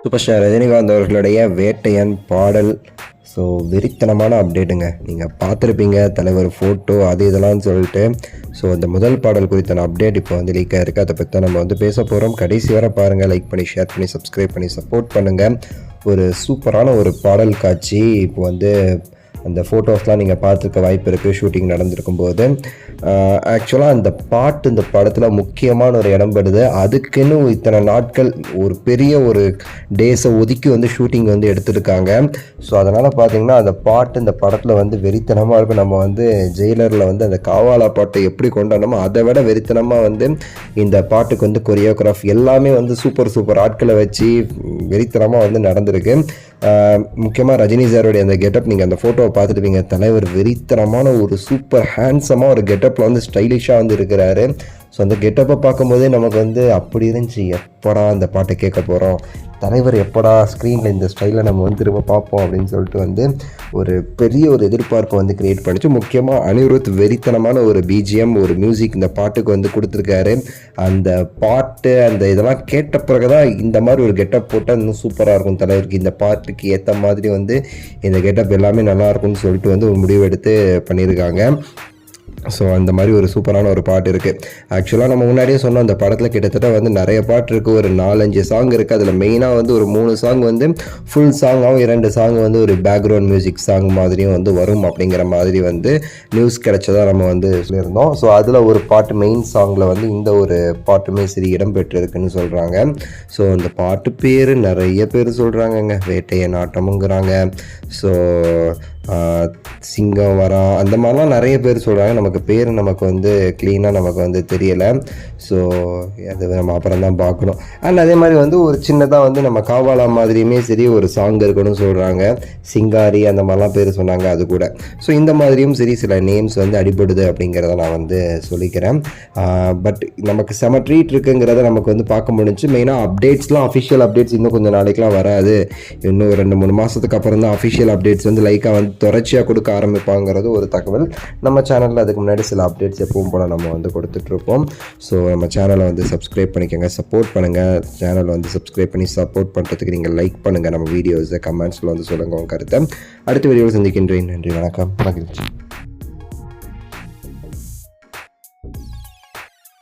Super star Rajinikanth அவர்களுடைய வேட்டையன் பாடல். So வெறித்தனமான அப்டேட்டுங்க. நீங்கள் பார்த்துருப்பீங்க தலைவர் ஃபோட்டோ அது இதெல்லாம் சொல்லிட்டு. ஸோ அந்த முதல் பாடல் குறித்தான அப்டேட் இப்போ வந்து லீக் ஆகிருக்கு. அதை பற்றி நம்ம வந்து பேச போகிறோம். கடைசி வரை பாருங்கள், லைக் பண்ணி ஷேர் பண்ணி சப்ஸ்கிரைப் பண்ணி சப்போர்ட் பண்ணுங்கள். ஒரு சூப்பரான ஒரு பாடல் காட்சி இப்போ வந்து அந்த ஃபோட்டோஸ்லாம் நீங்கள் பார்த்துருக்க வாய்ப்பு இருக்குது. ஷூட்டிங் நடந்திருக்கும் போது ஆக்சுவலாக அந்த பாட்டு இந்த படத்தில் முக்கியமான ஒரு இடம் பெறுது. அதுக்குன்னு இத்தனை நாட்கள் ஒரு பெரிய ஒரு டேஸை ஒதுக்கி வந்து ஷூட்டிங் வந்து எடுத்திருக்காங்க. ஸோ அதனால் பார்த்திங்கன்னா அந்த பாட்டு இந்த படத்தில் வந்து வெறித்தனமாக இருக்கும். நம்ம வந்து ஜெயிலரில் வந்து அந்த காவாலா பாட்டை எப்படி கொண்டாடணுமோ அதை விட வெறித்தனமாக வந்து இந்த பாட்டுக்கு வந்து கொரியோகிராஃப் எல்லாமே வந்து சூப்பர் ஆட்களை வச்சு வெறித்தனமாக வந்து நடந்திருக்கு. முக்கியமாக ரஜினி சாருடைய அந்த கெட்டப் நீங்கள் அந்த ஃபோட்டோவை பார்த்துட்டுப்பீங்க. தலைவர் வெறித்தனமான ஒரு சூப்பர் ஹேண்ட்ஸமாக ஒரு கெட்டப்பில் வந்து ஸ்டைலிஷாக வந்து இருக்கிறாரு. ஸோ அந்த கெட்டப்பை பார்க்கும்போதே நமக்கு வந்து அப்படி இருந்துச்சு, எப்படா அந்த பாட்டை கேட்க போகிறோம், தலைவர் எப்படா ஸ்க்ரீனில் இந்த ஸ்டைலில் நம்ம வந்து திரும்ப பார்ப்போம் அப்படின்னு சொல்லிட்டு வந்து ஒரு பெரிய ஒரு எதிர்பார்ப்பை வந்து க்ரியேட் பண்ணிச்சு. முக்கியமாக அனிருத் வெறித்தனமான ஒரு பிஜிஎம், ஒரு மியூசிக் இந்த பாட்டுக்கு வந்து கொடுத்துருக்காரு. அந்த பாட்டு அந்த இதெல்லாம் கேட்ட பிறகு தான் இந்த மாதிரி ஒரு கெட்டப் போட்டால் இன்னும் சூப்பராக இருக்கும். தலைவருக்கு இந்த பாட்டுக்கு ஏற்ற மாதிரி வந்து இந்த கெட்டப் எல்லாமே நல்லாயிருக்கும்னு சொல்லிட்டு வந்து ஒரு முடிவு எடுத்து பண்ணியிருக்காங்க. ஸோ அந்த மாதிரி ஒரு சூப்பரான ஒரு பாட்டு இருக்குது. ஆக்சுவலாக நம்ம முன்னாடியே சொன்னோம், அந்த படத்தில் கிட்டத்தட்ட வந்து நிறைய பாட்டு இருக்குது. ஒரு 4-5 சாங் இருக்குது. அதில் மெயினாக வந்து ஒரு 3 சாங் வந்து ஃபுல் சாங்காகவும் 2 சாங் வந்து ஒரு பேக்ரவுண்ட் மியூசிக் சாங் மாதிரியும் வந்து வரும் அப்படிங்கிற மாதிரி வந்து நியூஸ் கிடைச்சதாக நம்ம வந்து சொல்லியிருந்தோம். ஸோ அதில் ஒரு பாட்டு மெயின் சாங்கில் வந்து இந்த ஒரு பாட்டுமே சரி இடம்பெற்றிருக்குன்னு சொல்கிறாங்க. ஸோ அந்த பாட்டு பேர் நிறைய பேர் சொல்கிறாங்கங்க. வேட்டையன் ஆட்டமுங்கிறாங்க. ஸோ சிங்கம் வரான் அந்த மாதிரிலாம் நிறைய பேர் சொல்கிறாங்க. நமக்கு பேர் நமக்கு வந்து க்ளீனாக நமக்கு வந்து தெரியலை. ஸோ அது நம்ம அப்புறம் தான் பார்க்கணும். அண்ட் அதே மாதிரி வந்து ஒரு சின்னதாக வந்து நம்ம காவாலா மாதிரியுமே சரி ஒரு சாங் இருக்கணும்னு சொல்கிறாங்க. சிங்காரி அந்த மாதிரிலாம் பேர் சொன்னாங்க அது கூட. ஸோ இந்த மாதிரியும் சரி சில நேம்ஸ் வந்து அடிபடுது அப்படிங்கிறத நான் வந்து சொல்லிக்கிறேன். பட் நமக்கு செம ட்ரீட் இருக்குங்கிறத நமக்கு வந்து பார்க்க முடிஞ்சு. மெயினாக அப்டேட்ஸ்லாம் அஃபிஷியல் அப்டேட்ஸ் இன்னும் கொஞ்சம் நாளைக்கெலாம் வராது. இன்னும் 2-3 மாதத்துக்கு அப்புறம் தான் அஃபிஷியல் அப்டேட்ஸ் வந்து லைக்காக வந்து தொடர்ச்சியாக கொடுக்க ஆரம்பிப்பாங்கிறது ஒரு தகவல். நம்ம சேனலில் அதுக்கு முன்னாடி சில அப்டேட்ஸ் எப்பவும் போல் நம்ம வந்து கொடுத்துட்ருப்போம். ஸோ நம்ம சேனலை வந்து சப்ஸ்கிரைப் பண்ணிக்கோங்க, சப்போர்ட் பண்ணுங்கள். சேனலை வந்து சப்ஸ்கிரைப் பண்ணி சப்போர்ட் பண்ணுறதுக்கு நீங்கள் லைக் பண்ணுங்கள். நம்ம வீடியோஸை கமெண்ட்ஸில் வந்து சொல்லுங்கள் உங்கள் கருத்தை. அடுத்த வீடியோவில் சந்திக்கின்றேன். நன்றி, வணக்கம், மகிழ்ச்சி.